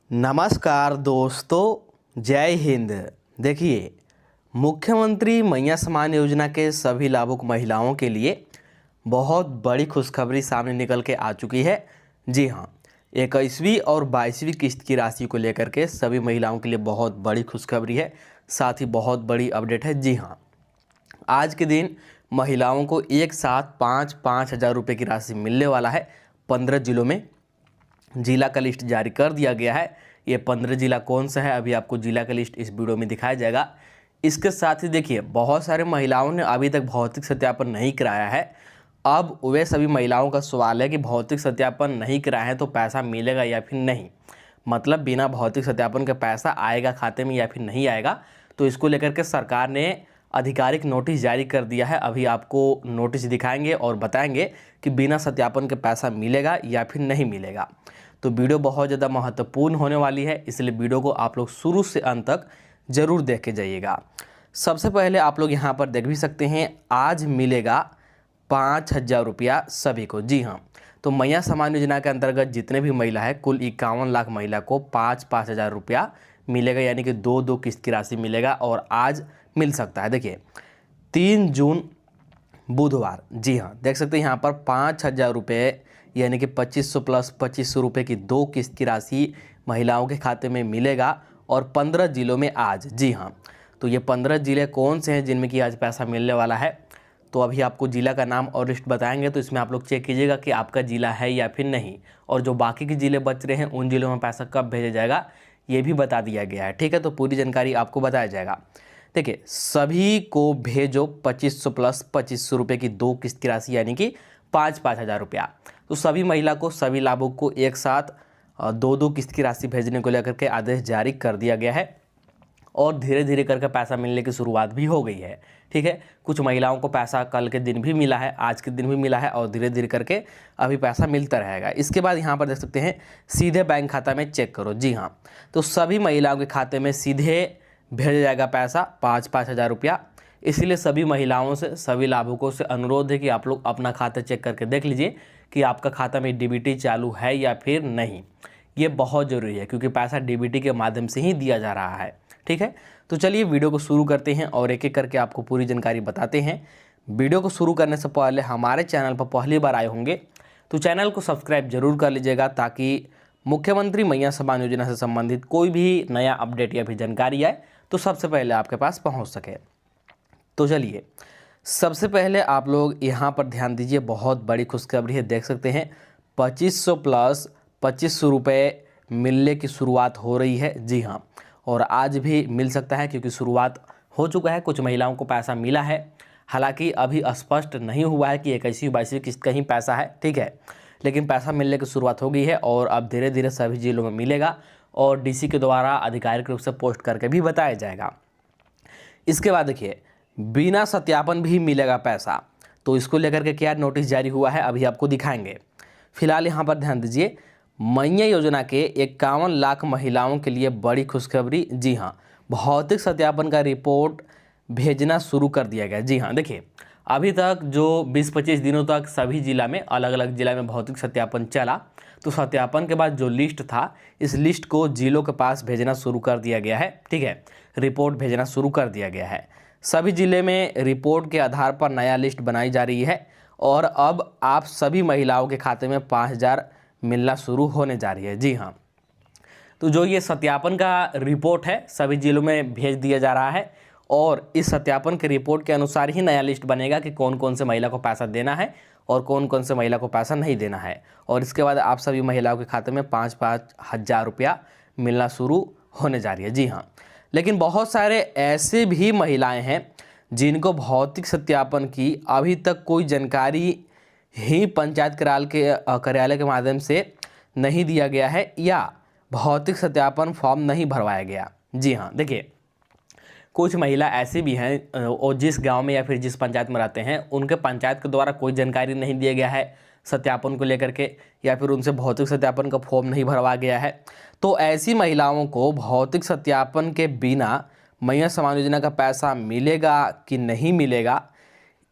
नमस्कार दोस्तों, जय हिंद। देखिए, मुख्यमंत्री मैया सम्मान योजना के सभी लाभुक महिलाओं के लिए बहुत बड़ी खुशखबरी सामने निकल के आ चुकी है। जी हाँ, 21वीं और 22वीं किस्त की राशि को लेकर के सभी महिलाओं के लिए बहुत बड़ी खुशखबरी है, साथ ही बहुत बड़ी अपडेट है। जी हाँ, आज के दिन महिलाओं को एक साथ 5-5 हज़ार रुपये की राशि मिलने वाला है। 15 जिलों में जिला का लिस्ट जारी कर दिया गया है। ये 15 जिला कौन सा है, अभी आपको जिला का लिस्ट इस वीडियो में दिखाया जाएगा। इसके साथ ही देखिए, बहुत सारे महिलाओं ने अभी तक भौतिक सत्यापन नहीं कराया है। अब वे सभी महिलाओं का सवाल है कि भौतिक सत्यापन नहीं कराया है तो पैसा मिलेगा या फिर नहीं, मतलब बिना भौतिक सत्यापन के पैसा आएगा खाते में या फिर नहीं आएगा। तो इसको लेकर के सरकार ने आधिकारिक नोटिस जारी कर दिया है। अभी आपको नोटिस दिखाएंगे और बताएंगे कि बिना सत्यापन के पैसा मिलेगा या फिर नहीं मिलेगा। तो वीडियो बहुत ज़्यादा महत्वपूर्ण होने वाली है, इसलिए वीडियो को आप लोग शुरू से अंत तक ज़रूर देख के जाइएगा। सबसे पहले आप लोग यहाँ पर देख भी सकते हैं, आज मिलेगा 5,000 रुपया सभी को। जी हाँ, तो मैया सम्मान योजना के अंतर्गत जितने भी महिला है, कुल 51 लाख महिला को 5-5 हज़ार रुपया मिलेगा, यानी कि 2-2 किस्त की राशि मिलेगा और आज मिल सकता है। देखिए, 3 जून बुधवार, जी हाँ, देख सकते हैं यहाँ पर 5,000 रुपये यानी कि 2500 प्लस 2500 रुपये की 2 किस्त की राशि महिलाओं के खाते में मिलेगा और 15 जिलों में आज। जी हाँ, तो ये 15 जिले कौन से हैं जिनमें कि आज पैसा मिलने वाला है, तो अभी आपको जिला का नाम और लिस्ट बताएंगे। तो इसमें आप लोग चेक कीजिएगा कि आपका जिला है या फिर नहीं, और जो बाकी के जिले बच रहे हैं उन जिलों में पैसा कब भेजा जाएगा ये भी बता दिया गया है। ठीक है, तो पूरी जानकारी आपको बताया जाएगा। देखिए, सभी को भेजो 2500 प्लस 2500 रुपये की 2 किस्त की राशि, यानी कि 5-5 हज़ार रुपया। तो सभी महिला को, सभी लाभुक को एक साथ 2-2 किस्त की राशि भेजने को लेकर के आदेश जारी कर दिया गया है और धीरे धीरे करके पैसा मिलने की शुरुआत भी हो गई है। ठीक है, कुछ महिलाओं को पैसा कल के दिन भी मिला है, आज के दिन भी मिला है और धीरे धीरे करके अभी पैसा मिलता रहेगा। इसके बाद यहाँ पर देख सकते हैं, सीधे बैंक खाता में चेक करो। जी हाँ, तो सभी महिलाओं के खाते में सीधे भेजा जाएगा पैसा 5-5 हज़ार रुपया। इसीलिए सभी महिलाओं से, सभी लाभुकों से अनुरोध है कि आप लोग अपना खाता चेक करके देख लीजिए कि आपका खाता में डीबीटी चालू है या फिर नहीं। ये बहुत ज़रूरी है क्योंकि पैसा डीबीटी के माध्यम से ही दिया जा रहा है। ठीक है, तो चलिए वीडियो को शुरू करते हैं और एक एक करके आपको पूरी जानकारी बताते हैं। वीडियो को शुरू करने से पहले हमारे चैनल पर पहली बार आए होंगे तो चैनल को सब्सक्राइब जरूर कर लीजिएगा, ताकि मुख्यमंत्री मैया सम्मान योजना से संबंधित कोई भी नया अपडेट या फिर जानकारी आए तो सबसे पहले आपके पास पहुंच सके। तो चलिए, सबसे पहले आप लोग यहाँ पर ध्यान दीजिए, बहुत बड़ी खुशखबरी है। देख सकते हैं 2500 प्लस 2500 रुपये मिलने की शुरुआत हो रही है। जी हाँ, और आज भी मिल सकता है क्योंकि शुरुआत हो चुका है। कुछ महिलाओं को पैसा मिला है, हालांकि अभी स्पष्ट नहीं हुआ है कि 21वीं-22वीं किस्त का ही पैसा है। ठीक है, लेकिन पैसा मिलने की शुरुआत हो गई है और अब धीरे धीरे सभी जिलों में मिलेगा और डीसी के द्वारा आधिकारिक रूप से पोस्ट करके भी बताया जाएगा। इसके बाद देखिए, बिना सत्यापन भी मिलेगा पैसा। तो इसको लेकर के क्या नोटिस जारी हुआ है अभी आपको दिखाएंगे। फिलहाल यहाँ पर ध्यान दीजिए, मैया योजना के 51 लाख महिलाओं के लिए बड़ी खुशखबरी। जी हाँ, भौतिक सत्यापन का रिपोर्ट भेजना शुरू कर दिया गया। जी हाँ, देखिए, अभी तक जो 20-25 दिनों तक सभी जिला में, अलग अलग जिला में भौतिक सत्यापन चला, तो सत्यापन के बाद जो लिस्ट था, इस लिस्ट को जिलों के पास भेजना शुरू कर दिया गया है। ठीक है, रिपोर्ट भेजना शुरू कर दिया गया है। सभी जिले में रिपोर्ट के आधार पर नया लिस्ट बनाई जा रही है और अब आप सभी महिलाओं के खाते में 5,000 मिलना शुरू होने जा रही है। जी हाँ, तो जो ये सत्यापन का रिपोर्ट है सभी जिलों में भेज दिया जा रहा है और इस सत्यापन के रिपोर्ट के अनुसार ही नया लिस्ट बनेगा कि कौन कौन से महिला को पैसा देना है और कौन कौन से महिला को पैसा नहीं देना है। और इसके बाद आप सभी महिलाओं के खाते में 5-5 हज़ार रुपया मिलना शुरू होने जा रही है। जी हाँ, लेकिन बहुत सारे ऐसे भी महिलाएं हैं जिनको भौतिक सत्यापन की अभी तक कोई जानकारी ही पंचायत कार्यालय के माध्यम से नहीं दिया गया है या भौतिक सत्यापन फॉर्म नहीं भरवाया गया। जी हाँ, देखिए, कुछ महिला ऐसी भी हैं और जिस गांव में या फिर जिस पंचायत में रहते हैं उनके पंचायत के द्वारा कोई जानकारी नहीं दिया गया है सत्यापन को लेकर के, या फिर उनसे भौतिक सत्यापन का फॉर्म नहीं भरवा गया है। तो ऐसी महिलाओं को भौतिक सत्यापन के बिना मैया सम्मान योजना का पैसा मिलेगा कि नहीं मिलेगा,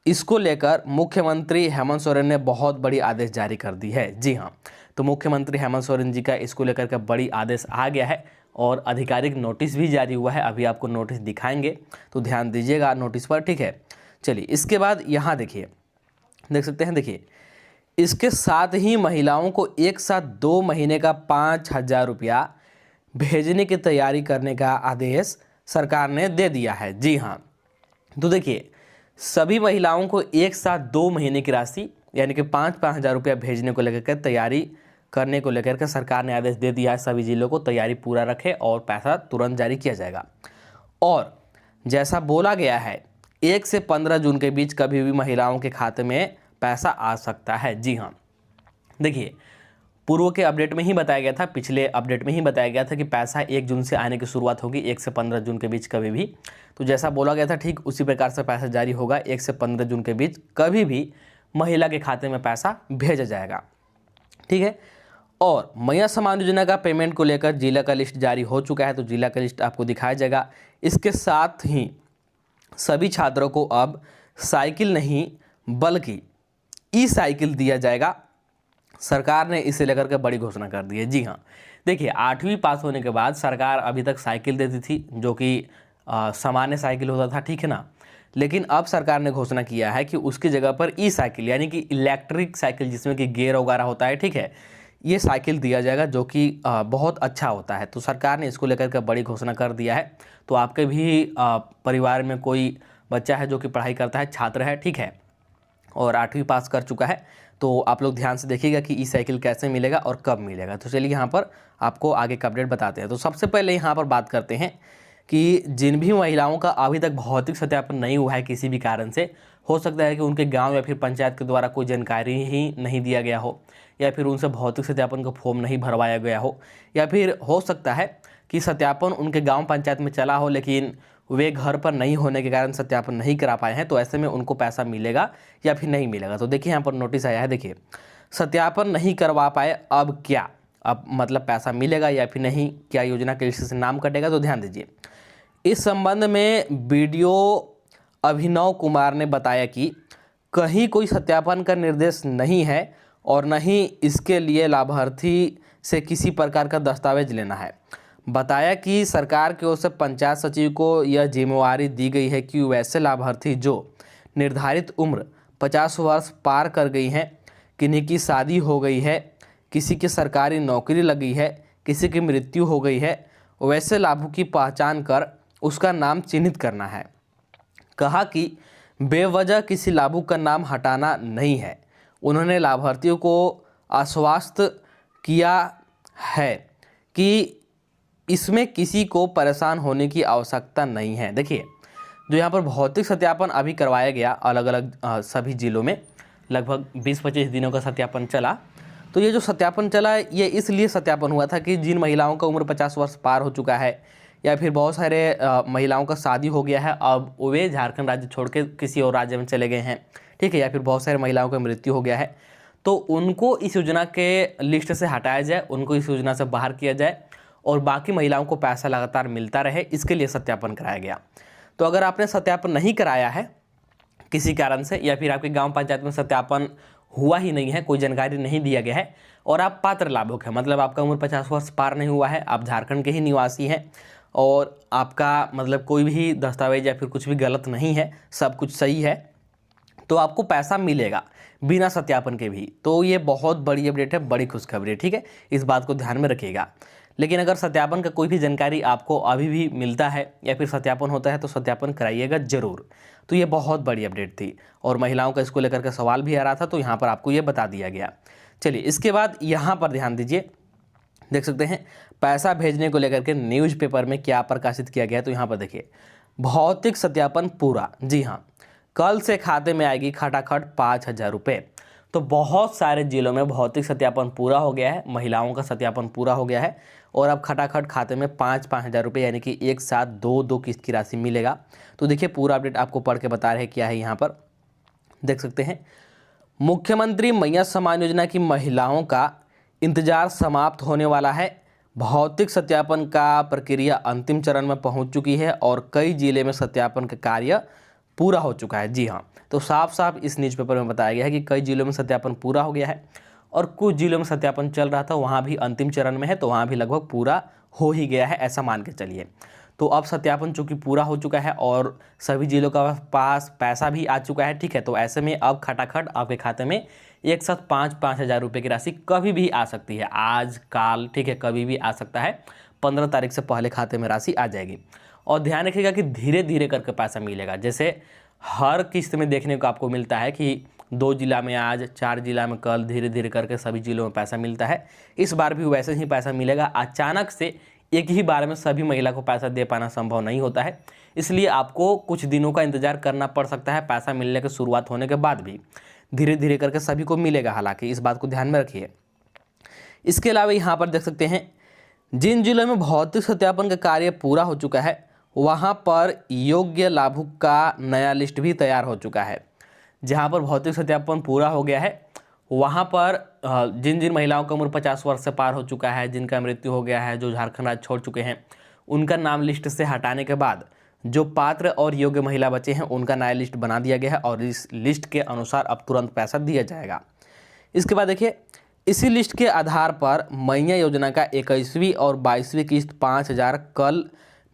इसको लेकर मुख्यमंत्री हेमंत सोरेन ने बहुत बड़ी आदेश जारी कर दी है। जी हाँ, तो मुख्यमंत्री हेमंत सोरेन जी का इसको लेकर के बड़ी आदेश आ गया है और आधिकारिक नोटिस भी जारी हुआ है। अभी आपको नोटिस दिखाएंगे तो ध्यान दीजिएगा नोटिस पर, ठीक है। चलिए इसके बाद यहाँ देखिए, देख सकते हैं, देखिए इसके साथ ही महिलाओं को एक साथ 2 महीने का 5,000 रुपया भेजने की तैयारी करने का आदेश सरकार ने दे दिया है। जी हाँ, तो देखिए सभी महिलाओं को एक साथ 2 महीने की राशि यानी कि 5,000 रुपया भेजने को लेकर के तैयारी करने को लेकर के सरकार ने आदेश दे दिया है। सभी जिलों को तैयारी पूरा रखें और पैसा तुरंत जारी किया जाएगा। और जैसा बोला गया है 1 से 15 जून के बीच कभी भी महिलाओं के खाते में पैसा आ सकता है। जी हाँ, देखिए पूर्व के अपडेट में ही बताया गया था, पिछले अपडेट में ही बताया गया था कि पैसा 1 जून से आने की शुरुआत होगी, 1 से 15 जून के बीच कभी भी। तो जैसा बोला गया था ठीक उसी प्रकार से पैसा जारी होगा। 1 से 15 जून के बीच कभी भी महिला के खाते में पैसा भेजा जाएगा, ठीक है। और मैया सम्मान योजना का पेमेंट को लेकर जिला का लिस्ट जारी हो चुका है, तो जिला का लिस्ट आपको दिखाया जाएगा। इसके साथ ही सभी छात्रों को अब साइकिल नहीं बल्कि ई-साइकिल दिया जाएगा। सरकार ने इसे लेकर के बड़ी घोषणा कर दी है। जी हाँ, देखिए 8वीं पास होने के बाद सरकार अभी तक साइकिल देती थी जो कि सामान्य साइकिल होता था, ठीक है ना। लेकिन अब सरकार ने घोषणा किया है कि उसकी जगह पर ई-साइकिल यानी कि इलेक्ट्रिक साइकिल जिसमें कि गियर वगैरह होता है, ठीक है, ये साइकिल दिया जाएगा जो कि बहुत अच्छा होता है। तो सरकार ने इसको लेकर के बड़ी घोषणा कर दिया है। तो आपके भी परिवार में कोई बच्चा है जो कि पढ़ाई करता है, छात्र है, ठीक है, और 8वीं पास कर चुका है, तो आप लोग ध्यान से देखिएगा कि ई-साइकिल कैसे मिलेगा और कब मिलेगा। तो चलिए यहाँ पर आपको आगे का अपडेट बताते हैं। तो सबसे पहले यहाँ पर बात करते हैं कि जिन भी महिलाओं का अभी तक भौतिक सत्यापन नहीं हुआ है किसी भी कारण से, हो सकता है कि उनके गांव या फिर पंचायत के द्वारा कोई जानकारी ही नहीं दिया गया हो, या फिर उनसे भौतिक सत्यापन का फॉर्म नहीं भरवाया गया हो, या फिर हो सकता है कि सत्यापन उनके गांव पंचायत में चला हो लेकिन वे घर पर नहीं होने के कारण सत्यापन नहीं करा पाए हैं। तो ऐसे में उनको पैसा मिलेगा या फिर नहीं मिलेगा। तो देखिए यहाँ पर नोटिस आया है, देखिए सत्यापन नहीं करवा पाए अब क्या, अब मतलब पैसा मिलेगा या फिर नहीं, क्या योजना के लिस्ट से नाम कटेगा। तो ध्यान दीजिए, इस संबंध में बीडीओ अभिनव कुमार ने बताया कि कहीं कोई सत्यापन का निर्देश नहीं है और न ही इसके लिए लाभार्थी से किसी प्रकार का दस्तावेज लेना है। बताया कि सरकार की ओर से पंचायत सचिव को यह जिम्मेवारी दी गई है कि वैसे लाभार्थी जो निर्धारित उम्र 50 वर्ष पार कर गई हैं, किन्हीं की शादी हो गई है, किसी की सरकारी नौकरी लगी है, किसी की मृत्यु हो गई है, वैसे लाभों की पहचान कर उसका नाम चिन्हित करना है। कहा कि बेवजह किसी लाभुक का नाम हटाना नहीं है। उन्होंने लाभार्थियों को आश्वस्त किया है कि इसमें किसी को परेशान होने की आवश्यकता नहीं है। देखिए जो यहाँ पर भौतिक सत्यापन अभी करवाया गया अलग अलग सभी जिलों में, लगभग 20-25 दिनों का सत्यापन चला। तो ये जो सत्यापन चला ये इसलिए सत्यापन हुआ था कि जिन महिलाओं का उम्र 50 वर्ष पार हो चुका है या फिर बहुत सारे महिलाओं का शादी हो गया है, अब वे झारखंड राज्य छोड़ के किसी और राज्य में चले गए हैं, ठीक है, या फिर बहुत सारे महिलाओं का मृत्यु हो गया है, तो उनको इस योजना के लिस्ट से हटाया जाए, उनको इस योजना से बाहर किया जाए और बाकी महिलाओं को पैसा लगातार मिलता रहे, इसके लिए सत्यापन कराया गया। तो अगर आपने सत्यापन नहीं कराया है किसी कारण से या फिर आपके गांव पंचायत में सत्यापन हुआ ही नहीं है, कोई जानकारी नहीं दिया गया है और आप पात्र लाभुक हैं, मतलब आपका उम्र 50 वर्ष पार नहीं हुआ है, आप झारखंड के ही निवासी हैं और आपका मतलब कोई भी दस्तावेज या फिर कुछ भी गलत नहीं है, सब कुछ सही है, तो आपको पैसा मिलेगा बिना सत्यापन के भी। तो ये बहुत बड़ी अपडेट है, बड़ी खुशखबरी है, ठीक है, इस बात को ध्यान में रखिएगा। लेकिन अगर सत्यापन का कोई भी जानकारी आपको अभी भी मिलता है या फिर सत्यापन होता है तो सत्यापन कराइएगा ज़रूर। तो ये बहुत बड़ी अपडेट थी और महिलाओं का इसको लेकर के सवाल भी आ रहा था, तो यहाँ पर आपको ये बता दिया गया। चलिए इसके बाद यहाँ पर ध्यान दीजिए, देख सकते हैं पैसा भेजने को लेकर के न्यूज़पेपर में क्या प्रकाशित किया गया। तो यहाँ पर देखिए भौतिक सत्यापन पूरा, जी हाँ, कल से खाते में आएगी खटाखट 5,000 रुपये। तो बहुत सारे जिलों में भौतिक सत्यापन पूरा हो गया है, महिलाओं का सत्यापन पूरा हो गया है और अब खटाखट खाते में 5,000 रुपये यानी कि एक साथ दो किस्त की राशि मिलेगा। तो देखिए पूरा अपडेट आपको पढ़ के बता रहे हैं क्या है, यहाँ पर देख सकते हैं। मुख्यमंत्री मैया सम्मान योजना की महिलाओं का इंतजार समाप्त होने वाला है। भौतिक सत्यापन का प्रक्रिया अंतिम चरण में पहुंच चुकी है और कई जिले में सत्यापन का कार्य पूरा हो चुका है। जी हाँ, तो साफ साफ इस न्यूज़पेपर में बताया गया है कि कई जिलों में सत्यापन पूरा हो गया है और कुछ जिलों में सत्यापन चल रहा था, वहाँ भी अंतिम चरण में है, तो वहाँ भी लगभग पूरा हो ही गया है, ऐसा मान के चलिए। तो अब सत्यापन चूँकि पूरा हो चुका है और सभी जिलों का पास पैसा भी आ चुका है, ठीक है, तो ऐसे में अब खटाखट आपके खाते में एक साथ 5-5 हज़ार रुपये की राशि कभी भी आ सकती है, आज काल, ठीक है, कभी भी आ सकता है। 15 तारीख से पहले खाते में राशि आ जाएगी। और ध्यान रखिएगा कि धीरे धीरे करके पैसा मिलेगा। जैसे हर किस्त में देखने को आपको मिलता है कि 2 जिला में आज, 4 जिला में कल, धीरे धीरे करके सभी जिलों में पैसा मिलता है। इस बार भी वैसे ही पैसा मिलेगा। अचानक से एक ही बार में सभी महिला को पैसा दे पाना संभव नहीं होता है, इसलिए आपको कुछ दिनों का इंतजार करना पड़ सकता है। पैसा मिलने की शुरुआत होने के बाद भी धीरे धीरे करके सभी को मिलेगा, हालांकि इस बात को ध्यान में रखिए। इसके अलावा यहाँ पर देख सकते हैं, जिन जिलों में भौतिक सत्यापन का कार्य पूरा हो चुका है वहाँ पर योग्य लाभुक का नया लिस्ट भी तैयार हो चुका है। जहाँ पर भौतिक सत्यापन पूरा हो गया है वहाँ पर जिन जिन महिलाओं का उम्र 50 वर्ष से पार हो चुका है, जिनका मृत्यु हो गया है, जो झारखंड राज्य छोड़ चुके हैं, उनका नाम लिस्ट से हटाने के बाद जो पात्र और योग्य महिला बचे हैं उनका नया लिस्ट बना दिया गया है और इस लिस्ट के अनुसार अब तुरंत पैसा दिया जाएगा। इसके बाद देखिए, इसी लिस्ट के आधार पर मैया योजना का 21वीं और 22वीं किस्त 5,000 कल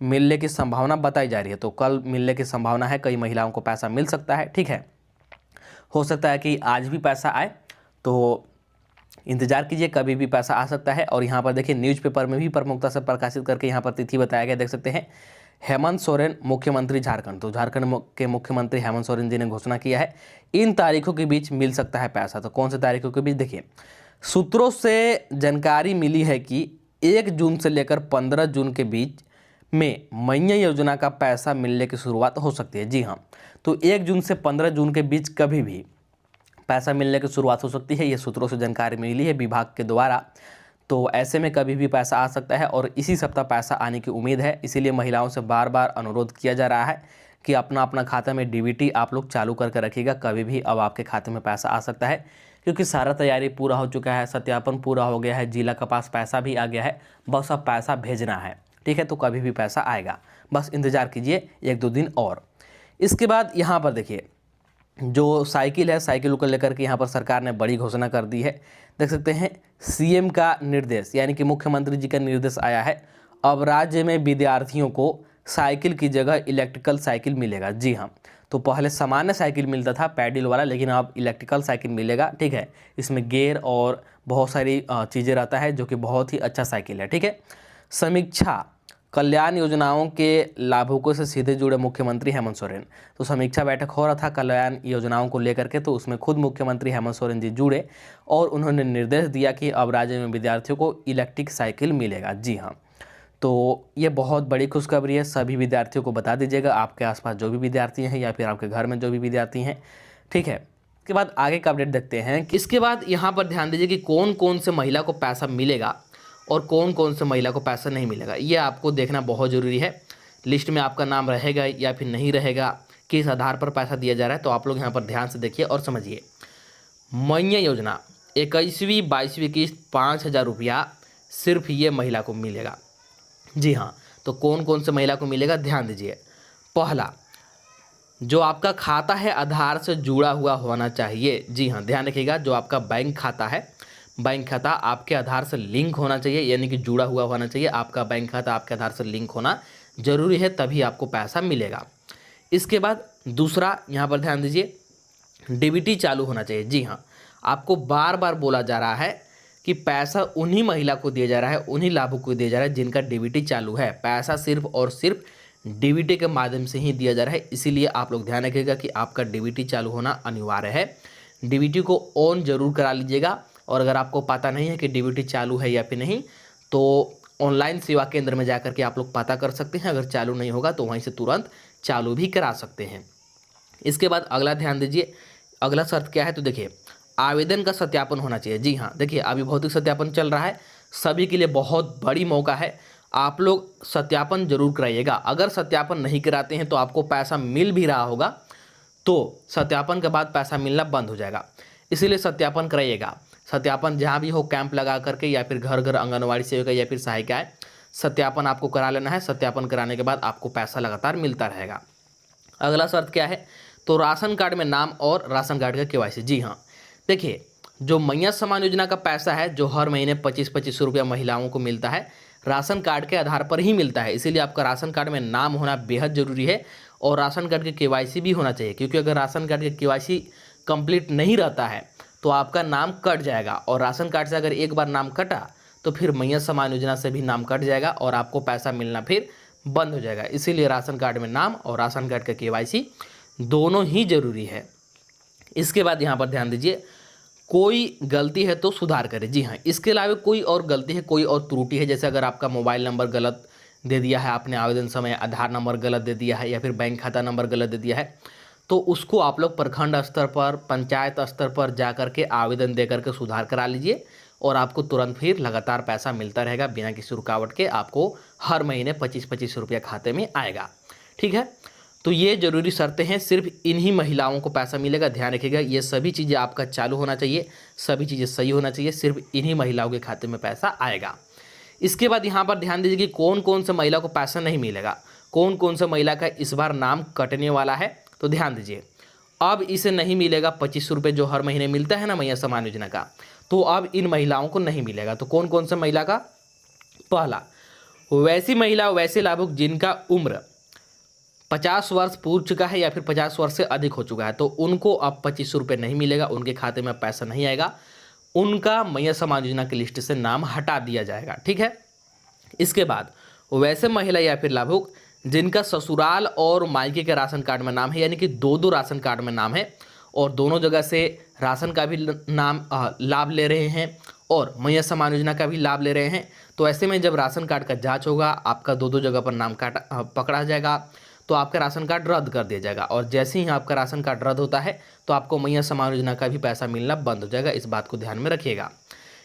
मिलने की संभावना बताई जा रही है। तो कल मिलने की संभावना है, कई महिलाओं को पैसा मिल सकता है, ठीक है। हो सकता है कि आज भी पैसा आए, तो इंतजार कीजिए, कभी भी पैसा आ सकता है। और यहाँ पर देखिए, न्यूज़पेपर में भी प्रमुखता से प्रकाशित करके यहाँ पर तिथि बताया गया, देख सकते हैं, हेमंत सोरेन मुख्यमंत्री झारखंड। तो झारखंड के मुख्यमंत्री हेमंत सोरेन जी ने घोषणा किया है इन तारीखों के बीच मिल सकता है पैसा। तो कौन से तारीखों के बीच, देखिए, सूत्रों से जानकारी मिली है कि 1 जून से लेकर 15 जून के बीच में मैया योजना का पैसा मिलने की शुरुआत हो सकती है। जी हाँ, तो 1 जून से 15 जून के बीच कभी भी पैसा मिलने की शुरुआत हो सकती है, ये सूत्रों से जानकारी मिली है विभाग के द्वारा। तो ऐसे में कभी भी पैसा आ सकता है और इसी सप्ताह पैसा आने की उम्मीद है। इसीलिए महिलाओं से बार बार अनुरोध किया जा रहा है कि अपना अपना खाता में डीबीटी आप लोग चालू करके रखिएगा, कभी भी अब आपके खाते में पैसा आ सकता है, क्योंकि सारा तैयारी पूरा हो चुका है, सत्यापन पूरा हो गया है, जिला के पास पैसा भी आ गया है, बस अब पैसा भेजना है, ठीक है। तो कभी भी पैसा आएगा, बस इंतज़ार कीजिए 1-2 दिन और। इसके बाद यहाँ पर देखिए, जो साइकिल है, साइकिल को लेकर के यहाँ पर सरकार ने बड़ी घोषणा कर दी है। देख सकते हैं, सीएम का निर्देश, यानी कि मुख्यमंत्री जी का निर्देश आया है, अब राज्य में विद्यार्थियों को साइकिल की जगह इलेक्ट्रिकल साइकिल मिलेगा। जी हाँ, तो पहले सामान्य साइकिल मिलता था पैडल वाला, लेकिन अब इलेक्ट्रिकल साइकिल मिलेगा, ठीक है। इसमें गियर और बहुत सारी चीज़ें रहता है, जो कि बहुत ही अच्छा साइकिल है, ठीक है। समीक्षा, कल्याण योजनाओं के लाभुकों से सीधे जुड़े मुख्यमंत्री हेमंत सोरेन। तो समीक्षा बैठक हो रहा था कल्याण योजनाओं को लेकर के, तो उसमें खुद मुख्यमंत्री हेमंत सोरेन जी जुड़े और उन्होंने निर्देश दिया कि अब राज्य में विद्यार्थियों को इलेक्ट्रिक साइकिल मिलेगा। जी हाँ, तो ये बहुत बड़ी खुशखबरी है, सभी विद्यार्थियों को बता दीजिएगा, आपके आसपास जो भी विद्यार्थी हैं या फिर आपके घर में जो भी विद्यार्थी हैं, ठीक है। इसके बाद आगे का अपडेट देखते हैं। इसके बाद यहाँ पर ध्यान दीजिए कि कौन कौन से महिला को पैसा मिलेगा और कौन कौन से महिला को पैसा नहीं मिलेगा, ये आपको देखना बहुत ज़रूरी है। लिस्ट में आपका नाम रहेगा या फिर नहीं रहेगा, किस आधार पर पैसा दिया जा रहा है, तो आप लोग यहाँ पर ध्यान से देखिए और समझिए। मैया योजना 21वीं 22वीं किस्त 5,000 रुपया सिर्फ ये महिला को मिलेगा। जी हाँ, तो कौन कौन से महिला को मिलेगा, ध्यान दीजिए। पहला, जो आपका खाता है आधार से जुड़ा हुआ होना चाहिए। जी हाँ, ध्यान रखिएगा, जो आपका बैंक खाता है, बैंक खाता आपके आधार से लिंक होना चाहिए, यानी कि जुड़ा हुआ होना चाहिए। आपका बैंक खाता आपके आधार से लिंक होना जरूरी है, तभी आपको पैसा मिलेगा। इसके बाद दूसरा, यहाँ पर ध्यान दीजिए, डीबीटी चालू होना चाहिए। जी हाँ, आपको बार बार बोला जा रहा है कि पैसा उन्हीं महिला को दिया जा रहा है, उन्हीं लाभुक को दिया जा रहा है जिनका डीबीटी चालू है। पैसा सिर्फ और सिर्फ डीबीटी के माध्यम से ही दिया जा रहा है, इसीलिए आप लोग ध्यान रखिएगा कि आपका डीबीटी चालू होना अनिवार्य है। डीबीटी को ऑन जरूर करा लीजिएगा, और अगर आपको पता नहीं है कि डीबीटी चालू है या फिर नहीं, तो ऑनलाइन सेवा केंद्र में जाकर के आप लोग पता कर सकते हैं। अगर चालू नहीं होगा तो वहीं से तुरंत चालू भी करा सकते हैं। इसके बाद अगला ध्यान दीजिए, अगला शर्त क्या है, तो देखिए, आवेदन का सत्यापन होना चाहिए। जी हाँ, देखिए, अभी भौतिक सत्यापन चल रहा है, सभी के लिए बहुत बड़ी मौका है, आप लोग सत्यापन जरूर कराइएगा। अगर सत्यापन नहीं कराते हैं तो आपको पैसा मिल भी रहा होगा, तो सत्यापन के बाद पैसा मिलना बंद हो जाएगा, इसीलिए सत्यापन कराइएगा। सत्यापन जहाँ भी हो, कैंप लगा करके या फिर घर घर आंगनवाड़ी सेविका या फिर सहायिकाएं, सत्यापन आपको करा लेना है। सत्यापन कराने के बाद आपको पैसा लगातार मिलता रहेगा। अगला शर्त क्या है, तो राशन कार्ड में नाम और राशन कार्ड का केवाईसी। जी हाँ, देखिए जो मैया सम्मान योजना का पैसा है जो हर महीने 25-25 रुपया महिलाओं को मिलता है, राशन कार्ड के आधार पर ही मिलता है। इसीलिए आपका राशन कार्ड में नाम होना बेहद ज़रूरी है और राशन कार्ड के केवाईसी भी होना चाहिए, क्योंकि अगर राशन कार्ड के केवाईसी कंप्लीट नहीं रहता है तो आपका नाम कट जाएगा, और राशन कार्ड से अगर एक बार नाम कटा तो फिर मैया सम्मान योजना से भी नाम कट जाएगा और आपको पैसा मिलना फिर बंद हो जाएगा। इसीलिए राशन कार्ड में नाम और राशन कार्ड का केवाईसी दोनों ही जरूरी है। इसके बाद यहाँ पर ध्यान दीजिए, कोई गलती है तो सुधार करें। जी हाँ, इसके अलावा कोई और गलती है, कोई और त्रुटि है, जैसे अगर आपका मोबाइल नंबर गलत दे दिया है आपने आवेदन समय, आधार नंबर गलत दे दिया है या फिर बैंक खाता नंबर गलत दे दिया है, तो उसको आप लोग प्रखंड स्तर पर, पंचायत स्तर पर जा कर के आवेदन दे करके सुधार करा लीजिए और आपको तुरंत फिर लगातार पैसा मिलता रहेगा बिना किसी रुकावट के। आपको हर महीने 25-25 रुपया खाते में आएगा। ठीक है, तो ये जरूरी शर्तें हैं, सिर्फ इन्हीं महिलाओं को पैसा मिलेगा। ध्यान रखिएगा, ये सभी चीज़ें आपका चालू होना चाहिए, सभी चीज़ें सही होना चाहिए, सिर्फ इन्हीं महिलाओं के खाते में पैसा आएगा। इसके बाद यहाँ पर ध्यान दीजिए कि कौन कौन से महिला को पैसा नहीं मिलेगा, कौन कौन सा महिला का इस बार नाम कटने वाला है। तो ध्यान दीजिए, अब इसे नहीं मिलेगा 25 रुपये जो हर महीने मिलता है ना मैया सम्मान योजना का, तो अब इन महिलाओं को नहीं मिलेगा। तो कौन कौन सा महिला का, पहला वैसी महिला, वैसे लाभुक जिनका उम्र 50 वर्ष पूर्व चुका है या फिर 50 वर्ष से अधिक हो चुका है, तो उनको अब 25 रुपये नहीं मिलेगा, उनके खाते में पैसा नहीं आएगा, उनका मैया सम्मान योजना की लिस्ट से नाम हटा दिया जाएगा। ठीक है, इसके बाद वैसे महिला या फिर लाभुक जिनका ससुराल और मायके के राशन कार्ड में नाम है, यानी कि दो राशन कार्ड में नाम है और दोनों जगह से राशन का भी नाम लाभ ले रहे हैं और मैया सम्मान योजना का भी लाभ ले रहे हैं, तो ऐसे में जब राशन कार्ड का जांच होगा, आपका दो जगह पर नाम पकड़ा जाएगा, तो आपका राशन कार्ड रद्द कर दिया जाएगा। और जैसे ही आपका राशन कार्ड रद्द होता है तो आपको मैया सम्मान योजना का भी पैसा मिलना बंद हो जाएगा। इस बात को ध्यान में रखिएगा।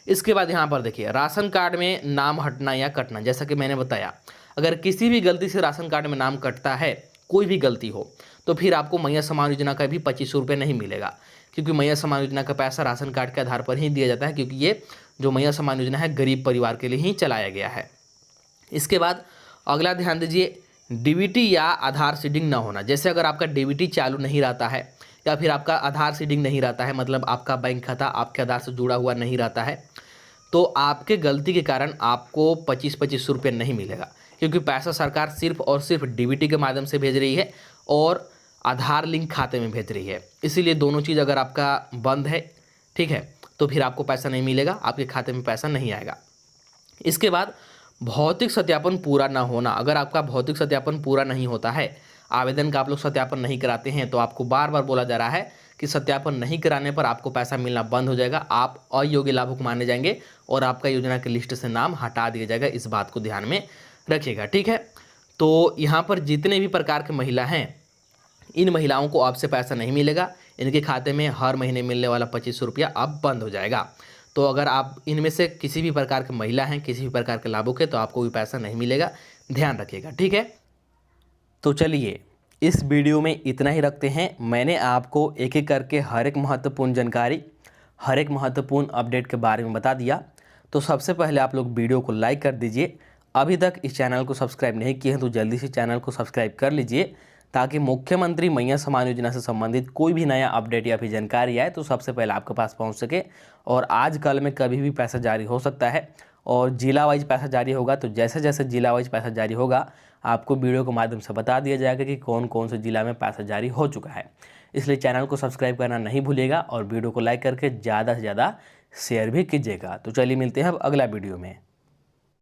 इसके बाद यहाँ पर देखिए, राशन कार्ड में नाम हटना या कटना, जैसा कि मैंने बताया, अगर किसी भी गलती से राशन कार्ड में नाम कटता है, कोई भी गलती हो, तो फिर आपको मैया सम्मान योजना का भी 25 रुपये नहीं मिलेगा, क्योंकि मैया सम्मान योजना का पैसा राशन कार्ड के आधार पर ही दिया जाता है, क्योंकि ये जो मैया सम्मान योजना है गरीब परिवार के लिए ही चलाया गया है। इसके बाद अगला ध्यान दीजिए, डीबीटी या आधार सीडिंग ना होना। जैसे अगर आपका डीबीटी चालू नहीं रहता है या फिर आपका आधार सीडिंग नहीं रहता है, मतलब आपका बैंक खाता आपके आधार से जुड़ा हुआ नहीं रहता है, तो आपके गलती के कारण आपको 25-25 रुपये नहीं मिलेगा, क्योंकि पैसा सरकार सिर्फ और सिर्फ डीबीटी के माध्यम से भेज रही है और आधार लिंक खाते में भेज रही है। इसीलिए दोनों चीज़ अगर आपका बंद है, ठीक है, तो फिर आपको पैसा नहीं मिलेगा, आपके खाते में पैसा नहीं आएगा। इसके बाद भौतिक सत्यापन पूरा ना होना। अगर आपका भौतिक सत्यापन पूरा नहीं होता है, आवेदन का आप लोग सत्यापन नहीं कराते हैं, तो आपको बार बार बोला जा रहा है कि सत्यापन नहीं कराने पर आपको पैसा मिलना बंद हो जाएगा, आप अयोग्य लाभुक माने जाएंगे और आपका योजना की लिस्ट से नाम हटा दिया जाएगा। इस बात को ध्यान में रखिएगा। ठीक है, तो यहाँ पर जितने भी प्रकार के महिला हैं, इन महिलाओं को आपसे पैसा नहीं मिलेगा, इनके खाते में हर महीने मिलने वाला 25 रुपया अब बंद हो जाएगा। तो अगर आप इनमें से किसी भी प्रकार की महिला हैं, किसी भी प्रकार के लाभुक है, तो आपको भी पैसा नहीं मिलेगा, ध्यान रखिएगा। ठीक है, तो चलिए इस वीडियो में इतना ही रखते हैं। मैंने आपको एक एक करके हर एक महत्वपूर्ण जानकारी, हर एक महत्वपूर्ण अपडेट के बारे में बता दिया। तो सबसे पहले आप लोग वीडियो को लाइक कर दीजिए। अभी तक इस चैनल को सब्सक्राइब नहीं किए हैं तो जल्दी से चैनल को सब्सक्राइब कर लीजिए, ताकि मुख्यमंत्री मैया सम्मान योजना से संबंधित कोई भी नया अपडेट या फिर जानकारी आए तो सबसे पहले आपके पास पहुंच सके। और आज कल में कभी भी पैसा जारी हो सकता है और जिला वाइज पैसा जारी होगा, तो जैसे जैसे जिला वाइज पैसा जारी होगा आपको वीडियो के माध्यम से बता दिया जाएगा कि कौन कौन से जिला में पैसा जारी हो चुका है। इसलिए चैनल को सब्सक्राइब करना नहीं भूलिएगा और वीडियो को लाइक करके ज़्यादा से ज़्यादा शेयर भी कीजिएगा। तो चलिए मिलते हैं अब अगला वीडियो में।